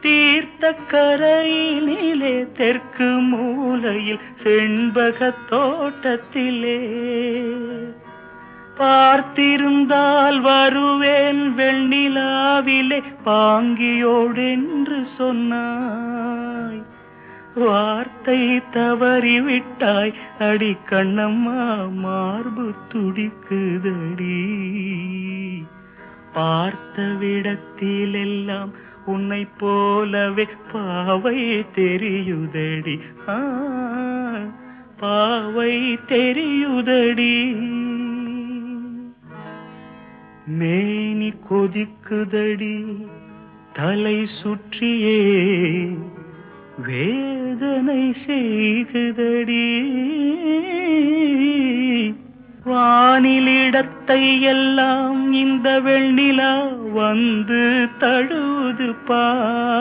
தீர்த்த கரையினிலே தெற்கு மூலையில் செண்பகத் தோட்டத்திலே பார்த்திருந்தால் வருவேன் வெண்ணிலாவிலே பாங்கியோடென்று சொன்னாய். வார்த்தை தவறிவிட்டாய் அடி கண்ணம்மா, மார்பு துடிக்குதடி. பார்த்த விடத்திலெல்லாம் உன்னை போலவே பாவை தெரியுதடி. பாவை தெரியுதடி. மேனி கொதிக்குதடி, தலை சுற்றியே வேதனை செய்குதடி. வானிலிடத்தை எல்லாம் இந்த வெண்ணிலா வந்து தழுவுது பா.